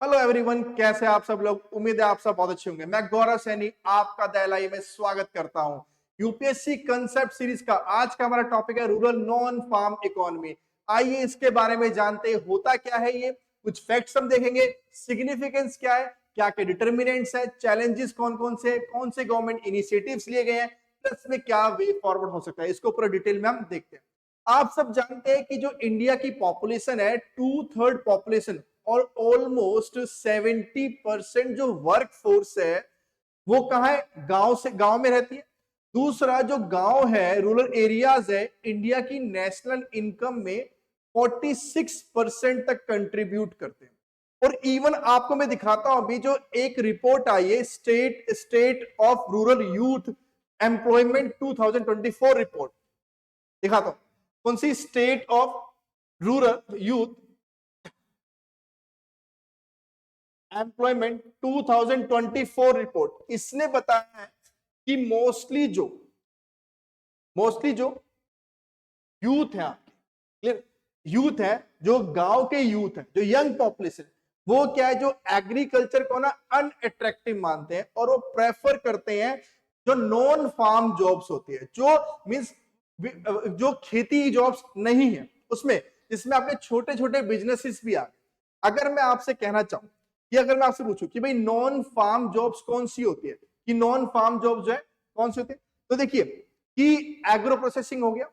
Hello everyone, कैसे आप सब लोग। उम्मीद है आप सब बहुत अच्छे होंगे। मैं गौरव सैनी आपका दहलाई में स्वागत करता हूं यूपीएससी कंसेप्ट सीरीज का। आज का हमारा टॉपिक है रूरल नॉन फार्म इकोनॉमी। आइए इसके बारे में जानते हैं होता क्या है ये, कुछ फैक्ट्स हम देखेंगे, सिग्निफिकेंस क्या है, क्या क्या डिटर्मिनेंट्स है, चैलेंजेस कौन से गवर्नमेंट इनिशिएटिव्स लिए गए हैं, प्लस में क्या वे फॉरवर्ड हो सकता है, इसको पूरा डिटेल में हम देखते हैं। आप सब जानते हैं कि जो इंडिया की पॉपुलेशन है, 2/3 पॉपुलेशन और ऑलमोस्ट 70% जो वर्क फोर्स है वो कहां है, गांव में रहती है। दूसरा जो गांव है, रूरल एरियाज है, इंडिया की नेशनल इनकम में 46% तक कंट्रीब्यूट करते हैं। और इवन आपको मैं दिखाता हूं, अभी जो एक रिपोर्ट आई है, state of rural youth employment 2024 report, दिखाता हूं कौन सी, state of rural youth employment 2024 report. इसने बताया है कि मोस्टली जो यूथ है आपके, क्लियर, यूथ है, जो गांव के यूथ है, जो यंग पॉपुलेशन, वो क्या है, जो एग्रीकल्चर को ना अनअट्रैक्टिव मानते हैं और वो प्रेफर करते हैं जो नॉन फार्म जॉब्स होती है, जो मींस जो खेती जॉब्स नहीं है उसमें, जिसमें आपके छोटे छोटे बिजनेसेस भी आ गए। अगर मैं आपसे कहना चाहूं कि अगर मैं आपसे पूछूं कि भाई नॉन फार्म जॉब्स कौन सी होती है, कि नॉन फार्म जॉब्स जो है कौन सी होती है, तो देखिए कि एग्रो प्रोसेसिंग हो गया,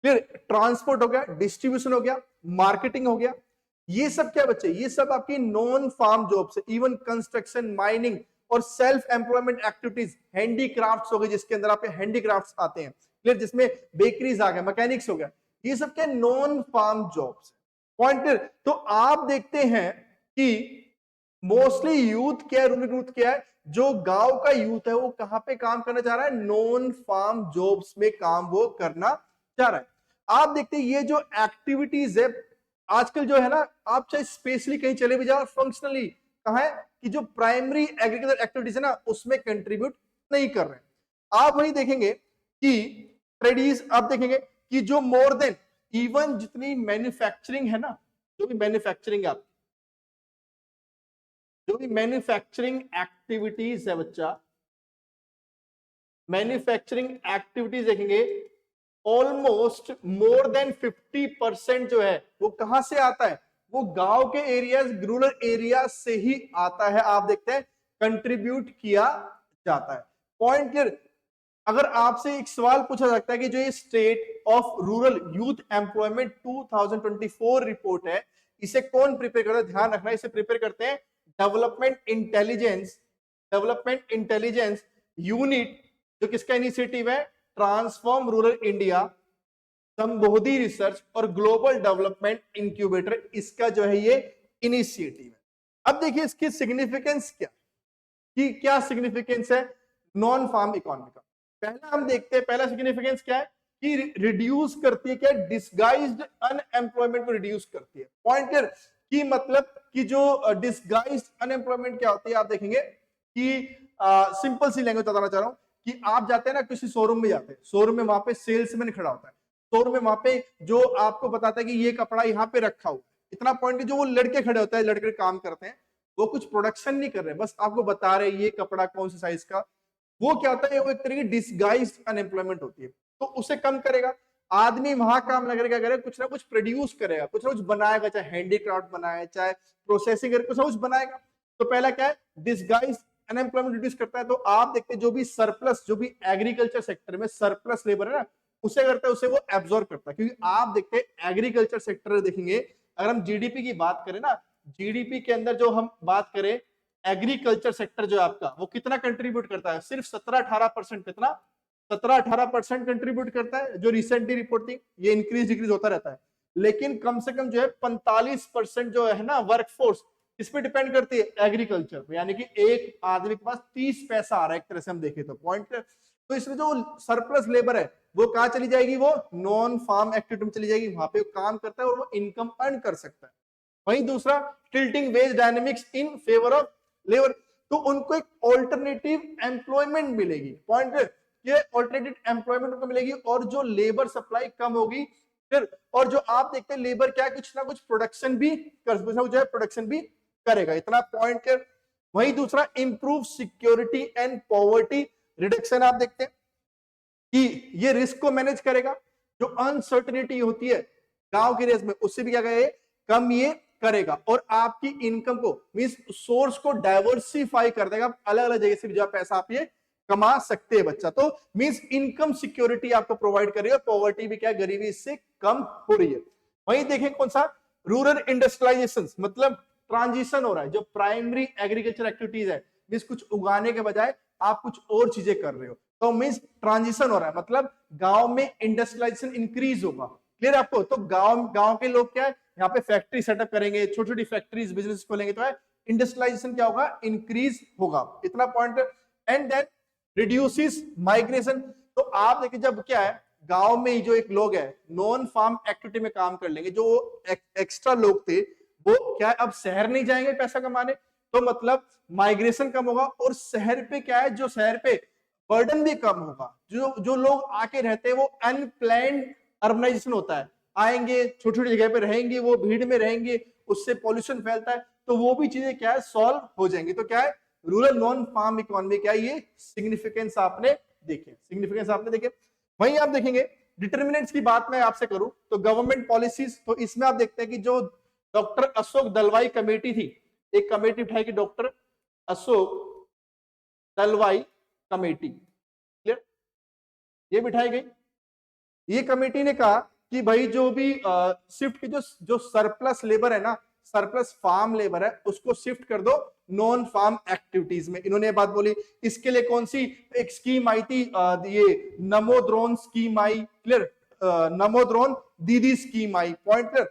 फिर ट्रांसपोर्ट हो गया, डिस्ट्रीब्यूशन हो गया, मार्केटिंग हो गया। ये सब क्या बच्चे, ये सब आपकी नॉन फार्म जॉब्स है। इवन कंस्ट्रक्शन, माइनिंग और सेल्फ एम्प्लॉयमेंट एक्टिविटीज, हैंडीक्राफ्ट्स हो गए, जिसके अंदर आपके हैंडीक्राफ्ट्स आते हैं, क्लियर, जिसमें बेकरीज आ गए, मैकेनिक्स हो गया, ये सब क्या नॉन फार्म जॉब्स है। पॉइंट, तो आप देखते हैं कि मोस्टली यूथ क्या है, रूरल यूथ क्या है, जो गांव का यूथ है वो कहां पे काम करना चाह रहा है, नॉन फार्म जॉब्स में काम वो करना चाह रहा है। आप देखते हैं ये जो एक्टिविटीज है आजकल जो है ना, आप चाहे स्पेशली कहीं चले भी जाओ, फंक्शनली कहा है कि जो प्राइमरी एग्रीकल्चर एक्टिविटीज है ना उसमें कंट्रीब्यूट नहीं कर रहे हैं। आप वही देखेंगे कि ट्रेडीज, आप देखेंगे कि जो मोर देन इवन जितनी मैन्युफैक्चरिंग है ना, जो भी मैन्युफैक्चरिंग है, जो भी मैन्युफैक्चरिंग एक्टिविटीज है बच्चा, मैन्युफैक्चरिंग एक्टिविटीज देखेंगे, ऑलमोस्ट मोर देन 50% जो है वो कहां से आता है, वो गांव के एरियाज, रूरल एरिया से ही आता है। आप देखते हैं कंट्रीब्यूट किया जाता है। Point clear. अगर आपसे एक सवाल पूछा जाता है कि जो ये state of rural youth employment 2024 report है, इसे कौन प्रिपेयर करता है, ध्यान रखना, इसे प्रिपेयर करते हैं डेवलपमेंट इंटेलिजेंस यूनिट, जो किसका इनिशिएटिव है, ट्रांसफॉर्म रूरल इंडिया, संबोधि रिसर्च और ग्लोबल डेवलपमेंट इंक्यूबेटर, इसका जो है ये इनिशिएटिव है। अब देखिए इसकी सिग्निफिकेंस क्या, कि क्या सिग्निफिकेंस है नॉन फार्म इकोनॉमी का। पहला हम देखते हैं, पहला सिग्निफिकेंस क्या है कि रिड्यूस करती है, क्या, डिस्गाइज्ड अनएम्प्लॉयमेंट को रिड्यूस करती है। पॉइंट क्लियर, कि मतलब कि जो डिस्गाइज्ड अनएम्प्लॉयमेंट क्या होती है, आप देखेंगे कि सिंपल सी लैंग्वेज बताना चाह रहा हूं कि आप जाते हैं ना किसी शोरूम में, जाते हैं शोरूम में, वहां पे सेल्समैन खड़ा होता है, शोरूम में वहां पे जो आपको बताता है कि ये कपड़ा यहाँ पे रखा हुआ, इतना पॉइंट, जो वो लड़के खड़े होते हैं, लड़के काम करते हैं, वो कुछ प्रोडक्शन नहीं कर रहे, बस आपको बता रहे ये कपड़ा कौन से साइज का। वो क्या होता है, वो एक तरह की डिस्गाइज्ड अनएम्प्लॉयमेंट होती है, तो उसे कम करेगा। आदमी वहां काम ना करेगा, करेगा कुछ ना कुछ प्रोड्यूस करेगा, कुछ ना कुछ बनाएगा, चाहे हैंडीक्राफ्ट बनाए, चाहे प्रोसेसिंग करे, कुछ ना कुछ बनाएगा। तो पहला क्या है, डिस्गाइज अनएम्प्लॉयमेंट रिड्यूस करता है। तो आप देखते हैं जो भी सरप्लस, जो भी एग्रीकल्चर सेक्टर में सरप्लस लेबर है ना, उसे करता है, उसे वो एब्जॉर्ब करता है। क्योंकि आप देखते हैं एग्रीकल्चर सेक्टर देखेंगे, अगर हम जीडीपी की बात करें ना, जीडीपी के अंदर जो हम बात करें, एग्रीकल्चर सेक्टर जो आपका, वो कितना कंट्रीब्यूट करता है, सिर्फ 17-18%, कितना, 17-18% कंट्रीब्यूट करता है। जो रिसेंटली रिपोर्ट थी, ये इंक्रीज डिक्रीज होता रहता है, लेकिन कम से कम जो है 45% जो है ना वर्कफोर्स, इस पे डिपेंड करती है एग्रीकल्चर पे, यानी कि एक आदमी के पास 30 पैसा आ रहा है एक तरह से हम देखें तो। पॉइंट, तो इसमें जो सरप्लस लेबर है वो कहां चली जाएगी, वो नॉन फार्म एक्टिविटी में चली जाएगी, वहां पे काम करता है और वो इनकम अर्न कर सकता है। वहीं दूसरा, tilting wage dynamics in favour of labour, तो उनको एक ऑल्टरनेटिव एम्प्लॉयमेंट मिलेगी। पॉइंट, ये ऑल्टरनेटिव एम्प्लॉयमेंट उनको मिलेगी और जो लेबर सप्लाई कम होगी, फिर और जो आप देखते हैं लेबर क्या है, कुछ ना कुछ प्रोडक्शन भी कर, जो है प्रोडक्शन भी करेगा, इतना पॉइंट क्लियर। वही दूसरा, improve security and poverty reduction, आप देखते हैं कि ये रिस्क को मैनेज करेगा, जो अनसर्टेनिटी होती है गांव के रेस में उससे भी क्या करेगा, कम ये करेगा, और आपकी इनकम को मींस सोर्स को डाइवर्सिफाई कर देगा, अलग अलग जगह से भी जो पैसा आप ये कमा सकते हैं बच्चा। तो मींस इनकम सिक्योरिटी आपको प्रोवाइड कर रही है, पॉवर्टी भी क्या, गरीबी इससे कम हो रही है। वहीं देखें कौन सा, रूरल इंडस्ट्रियलाइजेशन, मतलब ट्रांजिशन हो रहा है, जो प्राइमरी एग्रीकल्चर एक्टिविटीज है, मींस कुछ उगाने के बजाय आप कुछ और चीजें कर रहे हो, तो मींस ट्रांजिशन हो रहा है, मतलब गांव में इंडस्ट्रियलाइजेशन इंक्रीज होगा। क्लियर आपको? तो गांव के लोग क्या है, यहाँ पे फैक्ट्री सेटअप करेंगे, छोटी छोटी फैक्ट्रीज बिजनेस खोलेंगे, तो है इंडस्ट्रियलाइजेशन क्या होगा, इंक्रीज होगा, इतना point. And then reduces migration, तो आप देखिए जब क्या है, गांव में जो एक लोग है नॉन फार्म एक्टिविटी में काम कर लेंगे, जो एक्स्ट्रा लोग थे वो क्या है, अब शहर नहीं जाएंगे पैसा कमाने, तो मतलब माइग्रेशन कम होगा, और शहर पे क्या है, जो शहर पे बर्डन भी कम होगा, जो लोग आके रहते हैं वो अनप्लैन्ड अर्बनाइजेशन होता है, आएंगे छोटी छोटी जगह पे रहेंगे, वो भीड़ में रहेंगे, उससे पॉल्यूशन फैलता है, तो वो भी चीजें क्या है, सॉल्व हो जाएंगी। तो क्या है, रूरल नॉन फार्म इकोनॉमी क्या है, ये सिग्निफिकेंस आपने देखे। वहीं आप देखेंगे डिटर्मिनेंट्स की बात मैं आपसे करूं तो गवर्नमेंट पॉलिसीज, तो इसमें आप देखते हैं कि जो डॉक्टर अशोक दलवाई कमेटी थी, एक कमेटी उठाई doctor Ashok Dalwai committee, clear, ये बिठाई गई। ये कमेटी ने कहा कि भाई जो भी शिफ्ट की जो सरप्लस लेबर है ना, सरप्लस फार्म लेबर है, उसको शिफ्ट कर दो नॉन फार्म एक्टिविटीज में, इन्होंने ये बात बोली। इसके लिए कौन सी एक स्कीम आई थी, ये नमो ड्रोन स्कीम आई, क्लियर, नमो ड्रोन दीदी स्कीम आई, पॉइंट क्लियर।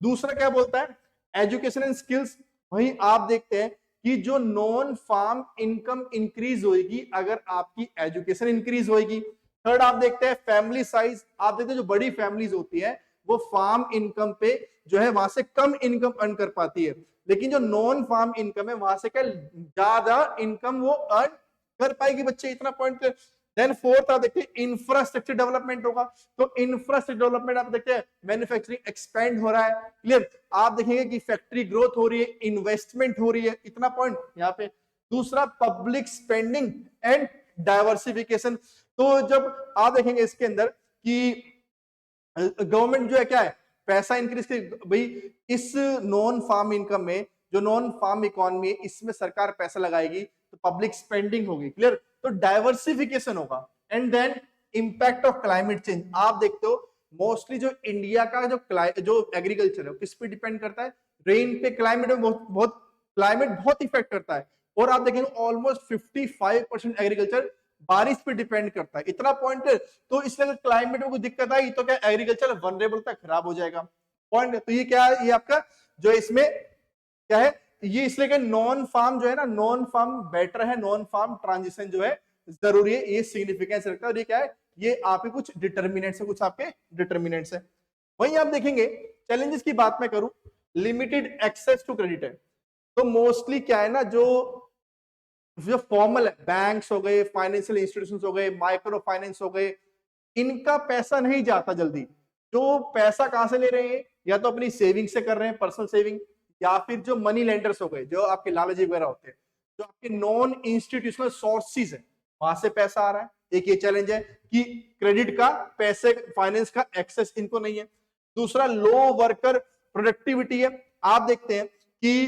दूसरा क्या बोलता है, एजुकेशन एंड स्किल्स, वहीं आप देखते हैं कि जो नॉन फार्म इनकम इंक्रीज होगी अगर आपकी एजुकेशन इंक्रीज होगी। थर्ड आप देखते हैं फैमिली साइज, आप देखते हैं जो बड़ी फैमिलीज होती है वो फार्म इनकम पे जो है वहां से कम इनकम अर्न कर पाती है, लेकिन जो नॉन फार्म इनकम है वहां से क्या ज्यादा इनकम वो अर्न कर पाएगी बच्चे, इतना पॉइंट। देन फोर्थ आप देखते हैं इंफ्रास्ट्रक्चर डेवलपमेंट होगा, तो इंफ्रास्ट्रक्चर डेवलपमेंट आप देखते हैं मैन्युफैक्चरिंग एक्सपेंड हो रहा है, क्लियर, आप देखेंगे कि फैक्ट्री ग्रोथ हो रही है, इन्वेस्टमेंट हो रही है, इतना पॉइंट यहाँ पे। दूसरा पब्लिक स्पेंडिंग एंड डाइवर्सिफिकेशन, तो जब आप देखेंगे इसके अंदर कि गवर्नमेंट जो है क्या है पैसा इंक्रीज कर, भाई इस नॉन फार्म इनकम में, जो नॉन फार्म इकोनॉमी है इसमें सरकार पैसा लगाएगी तो पब्लिक स्पेंडिंग होगी, क्लियर, तो डाइवर्सिफिकेशन होगा। And then impact of climate change, आप देखते हो मोस्टली जो इंडिया का जो एग्रीकल्चर है किस पे डिपेंड करता है, रेन पे, क्लाइमेट में बहुत इफेक्ट करता है, और आप देखेंगे ऑलमोस्ट 55% एग्रीकल्चर बारिश पे डिपेंड करता है, इतना पॉइंट है। तो इसलिए अगर क्लाइमेट में कोई दिक्कत आई तो क्या एग्रीकल्चर वनरेबल तक खराब हो जाएगा, पॉइंट। तो ये क्या है, ये आपका जो इसमें क्या है, ये इसलिए कि नॉन फार्म जो है ना, नॉन फार्म बेटर है, नॉन फार्म ट्रांजिशन जो है जरूरी है, ये सिग्निफिकेंस रखता है। और ये क्या है, ये आपके कुछ डिटर्मिनेंट्स है, कुछ आपके डिटर्मिनेंट्स है। वहीं आप देखेंगे चैलेंजेस की बात मैं करूं, लिमिटेड एक्सेस टू क्रेडिट है, तो मोस्टली क्या है ना, जो फॉर्मल है, बैंक्स हो गए, फाइनेंशियल इंस्टीट्यूशंस हो गए, माइक्रो फाइनेंस हो गए, इनका पैसा नहीं जाता जल्दी। जो पैसा कहां से ले रहे हैं, या तो अपनी सेविंग से कर रहे हैं, पर्सनल सेविंग, या फिर जो मनी लेंडर्स हो गए, जो आपके लालची वगैरह होते हैं, जो आपके नॉन इंस्टीट्यूशनल सोर्सेज है, वहां से पैसा आ रहा है। एक ये चैलेंज है कि क्रेडिट का, पैसे, फाइनेंस का एक्सेस इनको नहीं है। दूसरा लो वर्कर प्रोडक्टिविटी है, आप देखते हैं कि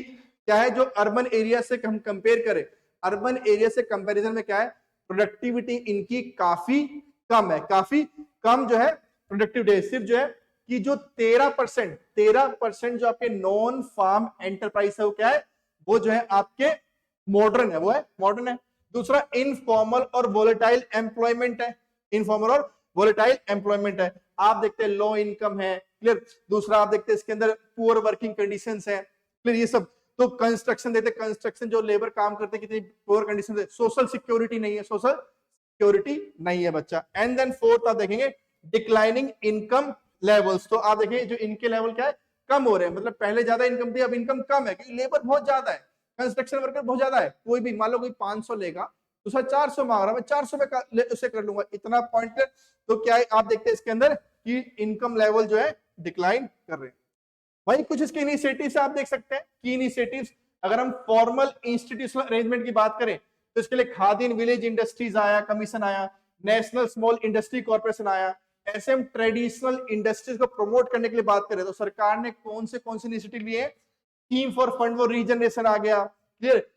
क्या है, जो अर्बन एरिया से हम कंपेयर करें, अर्बन एरिया से कंपैरिजन में क्या है, प्रोडक्टिविटी इनकी काफी कम है, काफी कम जो है प्रोडक्टिविटी, सिर्फ जो है कि जो 13% जो आपके नॉन फार्म एंटरप्राइज है वो क्या है, वो जो है आपके मॉडर्न है, वो है मॉडर्न है। दूसरा इनफॉर्मल और वोलेटाइल एम्प्लॉयमेंट है, इनफॉर्मल और वोलेटाइल एम्प्लॉयमेंट है, आप देखते हैं लो इनकम है, क्लियर। दूसरा आप देखते हैं इसके अंदर पुअर वर्किंग कंडीशंस है, क्लियर, ये सब। तो कंस्ट्रक्शन देते, कंस्ट्रक्शन जो लेबर काम करते कितनी पुअर कंडीशन है, सोशल सिक्योरिटी नहीं है, सोशल सिक्योरिटी नहीं है बच्चा। एंड देन फोर्थ आप देखेंगे डिक्लाइनिंग इनकम लेवल्स, तो आप देखेंगे जो इनके लेवल क्या है, कम हो रहे हैं, मतलब पहले ज्यादा इनकम थी अब इनकम कम है, क्योंकि लेबर बहुत ज्यादा है, कंस्ट्रक्शन वर्कर बहुत ज्यादा है, कोई भी मान लो कोई 500 लेगा, दूसरा 400 मांग रहा, मैं 400 में उसे कर लूंगा, इतना पॉइंट। तो क्या है आप देखते हैं इसके अंदर कि इनकम लेवल जो है डिक्लाइन कर रहे हैं। वही कुछ इसके इनिशिएटिव्स आप देख सकते हैं कि इनिशिएटिव्स अगर हम फॉर्मल इंस्टीट्यूशनल अरेंजमेंट की बात करें तो इसके लिए खादी एंड विलेज इंडस्ट्रीज आया, कमीशन आया, नेशनल स्मॉल इंडस्ट्री कॉर्पोरेशन आया। ऐसे हम ट्रेडिशनल इंडस्ट्रीज को प्रमोट करने के लिए बात करें तो सरकार ने कौन से इनिशिएटिव लिए? Scheme for fund for regeneration आ गया, क्लियर।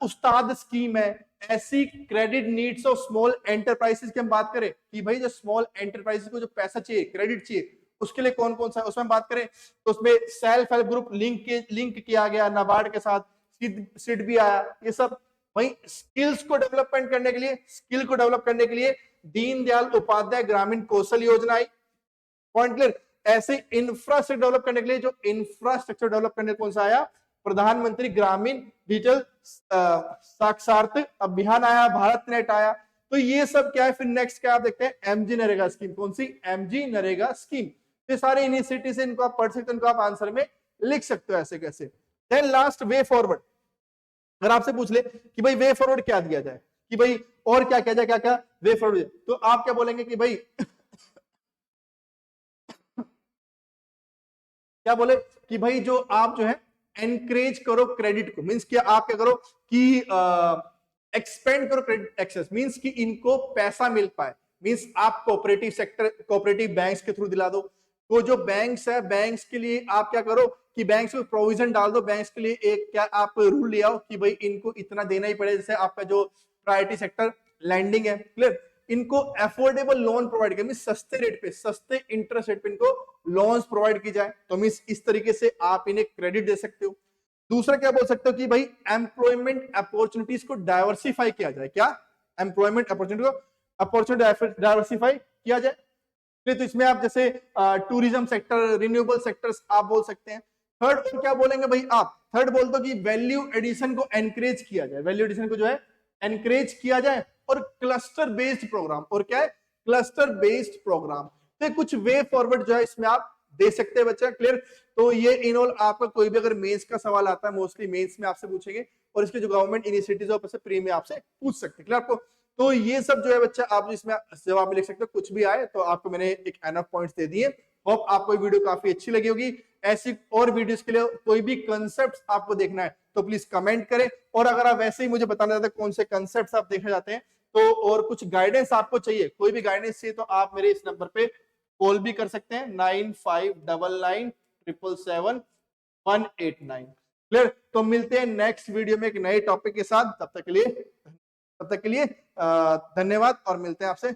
उस्ताद स्कीम है। ऐसी credit needs of small enterprises की हम बात करें कि भाई जो स्मॉल एंटरप्राइजेस को जो पैसा चाहिए, क्रेडिट चाहिए, उसके लिए कौन कौन सा है उसमें बात करें तो उसमें सेल्फ हेल्प ग्रुप लिंक किया गया नाबार्ड के साथ, सिड भी आया, ये सब। वहीं स्किल्स को डेवलपमेंट करने के लिए, स्किल को डेवलप करने के लिए दीनदयाल उपाध्याय ग्रामीण कौशल योजना आई। Point clear. ऐसे इंफ्रास्ट्रक्चर डेवलप करने के लिए, जो इंफ्रास्ट्रक्चर डेवलप करने कौन सा आया? प्रधानमंत्री ग्रामीण डिजिटल साक्षरता अभियान आया, भारत नेट आया। तो ये सब क्या है? फिर नेक्स्ट क्या आप देखते हैं? MG NREGA scheme. कौन सी? MG NREGA scheme. ये सारे इनिशिएटिव से इनको आप पढ़ सकते हो, इनको आप आंसर में लिख सकते हो ऐसे कैसे। Then last way forward. अगर आपसे पूछ ले कि भाई वे फॉरवर्ड क्या दिया जाए, कि भाई और क्या किया जाए, क्या क्या वे फॉरवर्ड, तो आप क्या बोलेंगे कि भाई क्या बोले कि भाई जो आप जो है एनकरेज करो क्रेडिट को, मींस कि आप क्या करो कि एक्सपेंड करो क्रेडिट एक्सेस, मींस कि इनको पैसा मिल पाए, मींस आप कोऑपरेटिव सेक्टर, कोऑपरेटिव बैंक्स के थ्रू दिला दो। तो जो बैंक्स है, बैंक्स के लिए आप क्या करो कि बैंक्स में प्रोविजन डाल दो, बैंक्स के लिए एक क्या आप रूल ले आओ कि भाई इनको इतना देना ही पड़े, जैसे आपका जो प्रायोरिटी सेक्टर लैंडिंग है, क्लियर। इनको अफोर्डेबल लोन प्रोवाइड करें, सस्ते रेट पे, सस्ते इंटरेस्ट रेट पे इनको लोन्स प्रोवाइड की जाए, तो मींस इस तरीके से आप इन्हें क्रेडिट दे सकते हो। दूसरा क्या बोल सकते हो कि भाई एम्प्लॉयमेंट अपॉर्चुनिटीज को डाइवर्सिफाई किया जाए। क्या? एम्प्लॉयमेंट अपॉर्चुनिटी डाइवर्सिफाई किया जाए। तो इसमें आप जैसे टूरिज्म सेक्टर, रिन्यूएबल सेक्टर्स आप बोल सकते हैं। थर्ड क्या बोलेंगे भाई आप? थर्ड बोल दो कि वैल्यू एडिशन को एनकरेज किया जाए, वैल्यू एडिशन को जो है एनकरेज किया जाए। और क्लस्टर बेस्ड प्रोग्राम, और क्या है? Cluster based program. तो कुछ वे फॉरवर्ड जो है इसमें आप दे सकते हैं बच्चा, क्लियर। तो ये इन ऑल आपका कोई भी अगर मेंस का सवाल आता है, मोस्टली मेंस में आपसे पूछेंगे, और इसके जो गवर्नमेंट इनिशिएटिव्स है प्री में आपसे पूछ सकते हैं, क्लियर आपको। तो ये सब जो है बच्चा आप इसमें जवाब में लिख सकते हो, कुछ भी आए तो आपको मैंने एक एनफ पॉइंट्स दे दिए। होप आपको ये वीडियो काफी अच्छी लगी होगी। ऐसी और वीडियोस के लिए कोई भी कंसेप्ट आपको देखना है तो प्लीज कमेंट करें, और अगर आप वैसे ही मुझे बताना चाहते हैं कौन से कंसेप्ट आप देखना चाहते हैं, तो और कुछ गाइडेंस आपको चाहिए, कोई भी गाइडेंस चाहिए, तो आप मेरे इस नंबर पे कॉल भी कर सकते हैं, 9599777189। क्लियर। तो मिलते हैं नेक्स्ट वीडियो में एक नए टॉपिक के साथ। तब तक के लिए धन्यवाद और मिलते हैं आपसे।